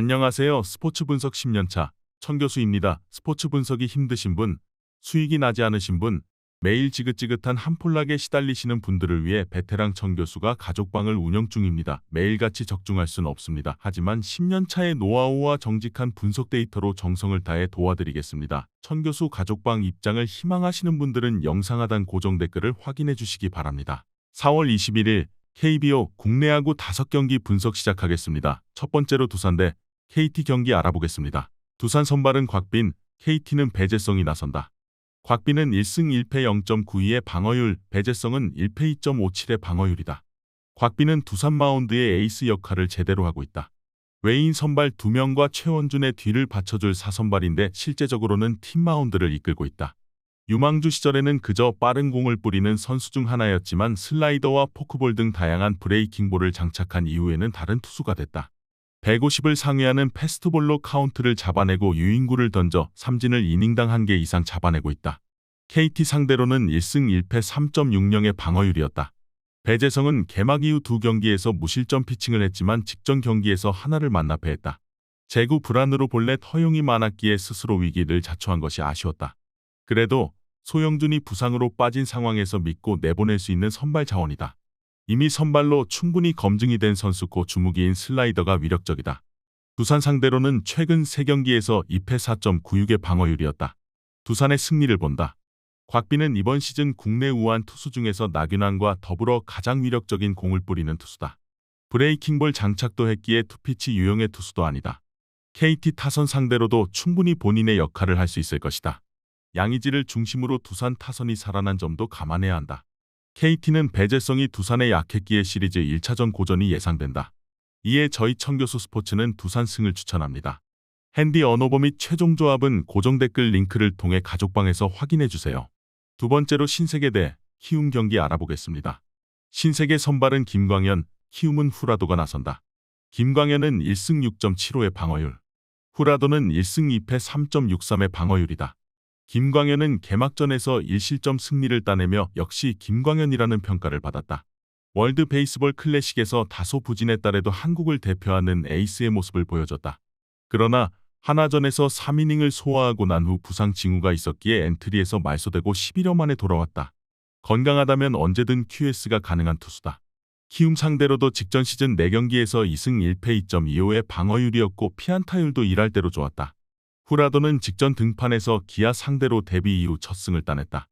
안녕하세요. 스포츠 분석 10년차 천교수입니다. 스포츠 분석이 힘드신 분, 수익이 나지 않으신 분, 매일 지긋지긋한 한폴락에 시달리시는 분들을 위해 베테랑 천교수가 가족방을 운영 중입니다. 매일같이 적중할 수는 없습니다. 하지만 10년차의 노하우와 정직한 분석 데이터로 정성을 다해 도와드리겠습니다. 천교수 가족방 입장을 희망하시는 분들은 영상 하단 고정 댓글을 확인해 주시기 바랍니다. 4월 21일 KBO 국내 야구 5경기 분석 시작하겠습니다. 첫 번째로 두산 대 KT 경기 알아보겠습니다. 두산 선발은 곽빈, KT는 배재성이 나선다. 곽빈은 1승 1패 0.92의 방어율, 배재성은 1패 2.57의 방어율이다. 곽빈은 두산 마운드의 에이스 역할을 제대로 하고 있다. 외인 선발 2명과 최원준의 뒤를 받쳐줄 4선발인데 실제적으로는 팀 마운드를 이끌고 있다. 유망주 시절에는 그저 빠른 공을 뿌리는 선수 중 하나였지만 슬라이더와 포크볼 등 다양한 브레이킹볼을 장착한 이후에는 다른 투수가 됐다. 150을 상회하는 패스트볼로 카운트를 잡아내고 유인구를 던져 삼진을 이닝당 1개 이상 잡아내고 있다. KT 상대로는 1승 1패 3.60의 방어율이었다. 배재성은 개막 이후 2경기에서 무실점 피칭을 했지만 직전 경기에서 하나를 만나 패했다. 제구 불안으로 볼넷 허용이 많았기에 스스로 위기를 자초한 것이 아쉬웠다. 그래도 소영준이 부상으로 빠진 상황에서 믿고 내보낼 수 있는 선발 자원이다. 이미 선발로 충분히 검증이 된 선수고 주무기인 슬라이더가 위력적이다. 두산 상대로는 최근 3경기에서 2패 4.96의 방어율이었다. 두산의 승리를 본다. 곽빈은 이번 시즌 국내 우한 투수 중에서 나균환과 더불어 가장 위력적인 공을 뿌리는 투수다. 브레이킹볼 장착도 했기에 투피치 유형의 투수도 아니다. KT 타선 상대로도 충분히 본인의 역할을 할 수 있을 것이다. 양의지를 중심으로 두산 타선이 살아난 점도 감안해야 한다. KT는 배재성이 두산에 약했기에 시리즈 1차전 고전이 예상된다. 이에 저희 천교수 스포츠는 두산 승을 추천합니다. 핸디 언어버 및 최종 조합은 고정 댓글 링크를 통해 가족방에서 확인해 주세요. 두 번째로 신세계 대 키움 경기 알아보겠습니다. 신세계 선발은 김광현, 키움은 후라도가 나선다. 김광현은 1승 6.75의 방어율, 후라도는 1승 2패 3.63의 방어율이다. 김광현은 개막전에서 1실점 승리를 따내며 역시 김광현이라는 평가를 받았다. 월드 베이스볼 클래식에서 다소 부진에 따라도 한국을 대표하는 에이스의 모습을 보여줬다. 그러나 하나전에서 3이닝을 소화하고 난 후 부상 징후가 있었기에 엔트리에서 말소되고 11여 만에 돌아왔다. 건강하다면 언제든 QS가 가능한 투수다. 키움 상대로도 직전 시즌 4경기에서 2승 1패 2.25의 방어율이었고 피안타율도 일할 대로 좋았다. 후라도는 직전 등판에서 기아 상대로 데뷔 이후 첫 승을 따냈다.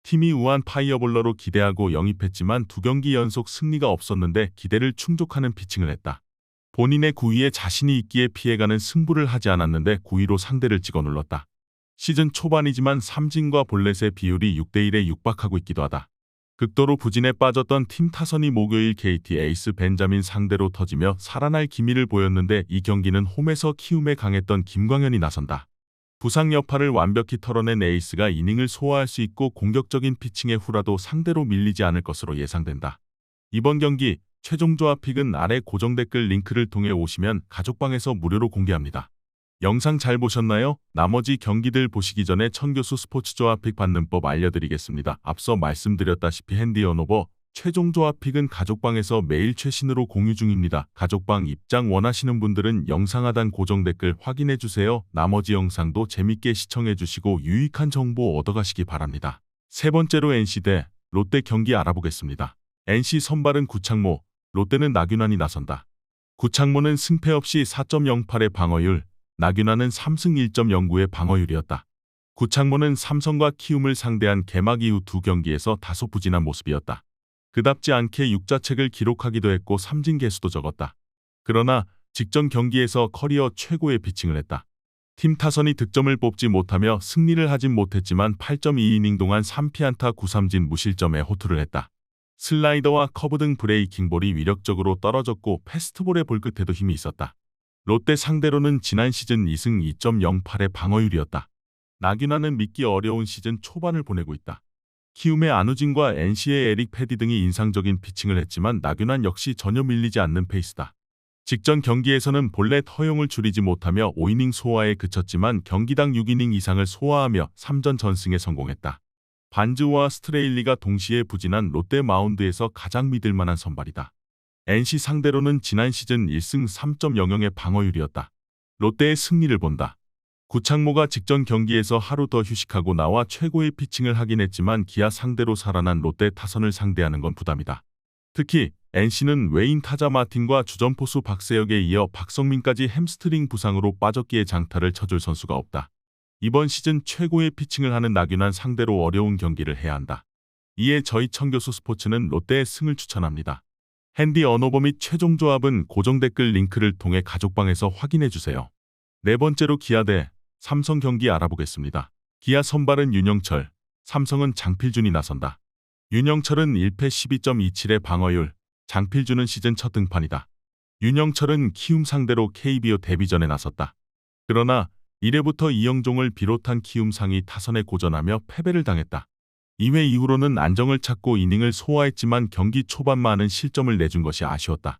팀이 우한 파이어볼러로 기대하고 영입했지만 2경기 연속 승리가 없었는데 기대를 충족하는 피칭을 했다. 본인의 구위에 자신이 있기에 피해가는 승부를 하지 않았는데 구위로 상대를 찍어 눌렀다. 시즌 초반이지만 삼진과 볼넷의 비율이 6대1에 육박하고 있기도 하다. 극도로 부진에 빠졌던 팀 타선이 목요일 KT 에이스 벤자민 상대로 터지며 살아날 기미를 보였는데 이 경기는 홈에서 키움에 강했던 김광현이 나선다. 부상 여파를 완벽히 털어낸 에이스가 이닝을 소화할 수 있고 공격적인 피칭의 후라도 상대로 밀리지 않을 것으로 예상된다. 이번 경기 최종 조합 픽은 아래 고정 댓글 링크를 통해 오시면 가족방에서 무료로 공개합니다. 영상 잘 보셨나요? 나머지 경기들 보시기 전에 천교수 스포츠 조합 픽 받는 법 알려드리겠습니다. 앞서 말씀드렸다시피 핸디 언어버 최종 조합 픽은 가족방에서 매일 최신으로 공유 중입니다. 가족방 입장 원하시는 분들은 영상 하단 고정 댓글 확인해주세요. 나머지 영상도 재밌게 시청해주시고 유익한 정보 얻어가시기 바랍니다. 세 번째로 NC 대 롯데 경기 알아보겠습니다. NC 선발은 구창모, 롯데는 나균환이 나선다. 구창모는 승패 없이 4.08의 방어율, 나균환은 3승 1.09의 방어율이었다. 구창모는 삼성과 키움을 상대한 개막 이후 2경기에서 다소 부진한 모습이었다. 그답지 않게 6자책을 기록하기도 했고 삼진 개수도 적었다. 그러나 직전 경기에서 커리어 최고의 피칭을 했다. 팀 타선이 득점을 뽑지 못하며 승리를 하진 못했지만 8.2이닝 동안 3피안타 9삼진 무실점에 호투를 했다. 슬라이더와 커브 등 브레이킹볼이 위력적으로 떨어졌고 패스트볼의 볼끝에도 힘이 있었다. 롯데 상대로는 지난 시즌 2승 2.08의 방어율이었다. 나균환은 믿기 어려운 시즌 초반을 보내고 있다. 키움의 안우진과 NC의 에릭 패디 등이 인상적인 피칭을 했지만 나균환 역시 전혀 밀리지 않는 페이스다. 직전 경기에서는 볼넷 허용을 줄이지 못하며 5이닝 소화에 그쳤지만 경기당 6이닝 이상을 소화하며 3전 전승에 성공했다. 반즈와 스트레일리가 동시에 부진한 롯데 마운드에서 가장 믿을만한 선발이다. NC 상대로는 지난 시즌 1승 3.00의 방어율이었다. 롯데의 승리를 본다. 구창모가 직전 경기에서 하루 더 휴식하고 나와 최고의 피칭을 하긴 했지만 기아 상대로 살아난 롯데 타선을 상대하는 건 부담이다. 특히 NC는 외인 타자 마틴과 주전포수 박세혁에 이어 박성민까지 햄스트링 부상으로 빠졌기에 장타를 쳐줄 선수가 없다. 이번 시즌 최고의 피칭을 하는 나균환 상대로 어려운 경기를 해야 한다. 이에 저희 청교수 스포츠는 롯데의 승을 추천합니다. 핸디 언어버 및 최종 조합은 고정 댓글 링크를 통해 가족방에서 확인해주세요. 네 번째로 기아 대 삼성 경기 알아보겠습니다. 기아 선발은 윤영철, 삼성은 장필준이 나선다. 윤영철은 1패 12.27의 방어율, 장필준은 시즌 첫 등판이다. 윤영철은 키움 상대로 KBO 데뷔전에 나섰다. 그러나 1회부터 이영종을 비롯한 키움상이 타선에 고전하며 패배를 당했다. 2회 이후로는 안정을 찾고 이닝을 소화했지만 경기 초반 많은 실점을 내준 것이 아쉬웠다.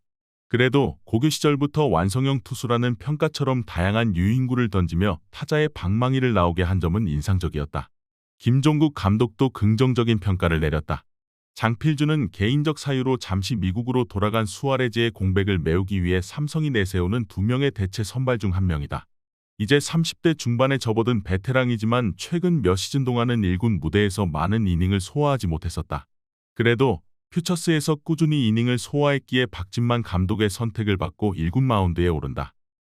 그래도 고교 시절부터 완성형 투수라는 평가처럼 다양한 유인구를 던지며 타자의 방망이를 나오게 한 점은 인상적이었다. 김종국 감독도 긍정적인 평가를 내렸다. 장필준은 개인적 사유로 잠시 미국으로 돌아간 수아레즈의 공백을 메우기 위해 삼성이 내세우는 2명의 대체 선발 중 한 명이다. 이제 30대 중반에 접어든 베테랑이지만 최근 몇 시즌 동안은 1군 무대에서 많은 이닝을 소화하지 못했었다. 그래도 퓨처스에서 꾸준히 이닝을 소화했기에 박진만 감독의 선택을 받고 1군 마운드에 오른다.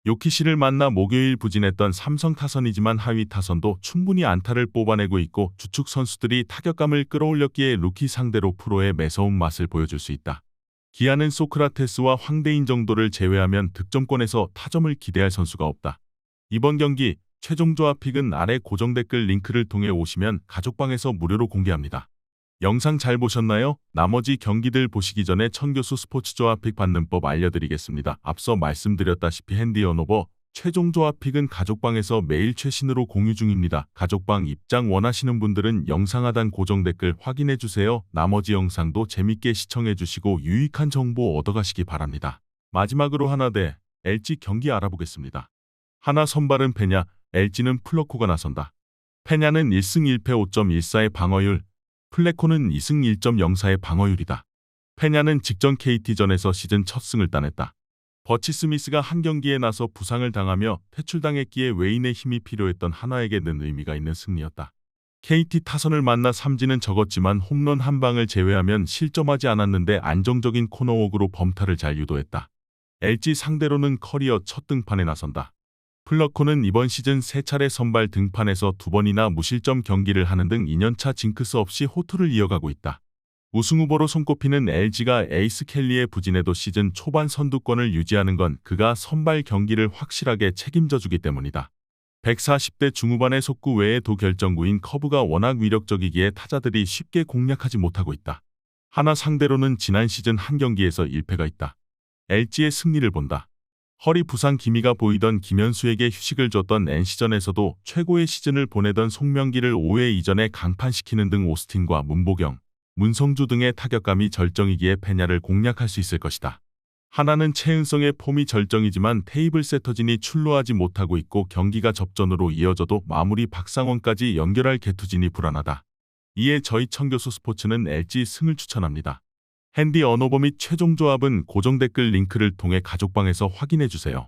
요키시를 만나 목요일 부진했던 삼성 타선이지만 하위 타선도 충분히 안타를 뽑아내고 있고 주축 선수들이 타격감을 끌어올렸기에 루키 상대로 프로의 매서운 맛을 보여줄 수 있다. 기아는 소크라테스와 황대인 정도를 제외하면 득점권에서 타점을 기대할 선수가 없다. 이번 경기 최종 조합 픽은 아래 고정 댓글 링크를 통해 오시면 가족방에서 무료로 공개합니다. 영상 잘 보셨나요? 나머지 경기들 보시기 전에 천교수 스포츠 조합 픽 받는 법 알려드리겠습니다. 앞서 말씀드렸다시피 핸디 언어버 최종 조합 픽은 가족방에서 매일 최신으로 공유 중입니다. 가족방 입장 원하시는 분들은 영상 하단 고정 댓글 확인해주세요. 나머지 영상도 재밌게 시청해주시고 유익한 정보 얻어가시기 바랍니다. 마지막으로 하나 대 LG 경기 알아보겠습니다. 하나 선발은 페냐, LG는 플러코가 나선다. 페냐는 1승 1패 5.14의 방어율, 플레코는 2승 1.04의 방어율이다. 페냐는 직전 KT전에서 시즌 첫 승을 따냈다. 버치 스미스가 한 경기에 나서 부상을 당하며 퇴출당했기에 외인의 힘이 필요했던 한화에게는 의미가 있는 승리였다. KT 타선을 만나 삼진은 적었지만 홈런 한 방을 제외하면 실점하지 않았는데 안정적인 코너웍으로 범타를 잘 유도했다. LG 상대로는 커리어 첫 등판에 나선다. 플러코는 이번 시즌 3차례 선발 등판에서 2번이나 무실점 경기를 하는 등 2년차 징크스 없이 호투를 이어가고 있다. 우승 후보로 손꼽히는 LG가 에이스 켈리의 부진에도 시즌 초반 선두권을 유지하는 건 그가 선발 경기를 확실하게 책임져주기 때문이다. 140대 중후반의 속구 외에 도결정구인 커브가 워낙 위력적이기에 타자들이 쉽게 공략하지 못하고 있다. 하나 상대로는 지난 시즌 한 경기에서 1패가 있다. LG의 승리를 본다. 허리 부상 기미가 보이던 김현수에게 휴식을 줬던 NC전에서도 최고의 시즌을 보내던 송명기를 5회 이전에 강판시키는 등 오스틴과 문보경, 문성주 등의 타격감이 절정이기에 페냐를 공략할 수 있을 것이다. 하나는 최은성의 폼이 절정이지만 테이블 세터진이 출루하지 못하고 있고 경기가 접전으로 이어져도 마무리 박상원까지 연결할 개투진이 불안하다. 이에 저희 청교수 스포츠는 LG 승을 추천합니다. 핸디 언어버 및 최종 조합은 고정 댓글 링크를 통해 가족방에서 확인해주세요.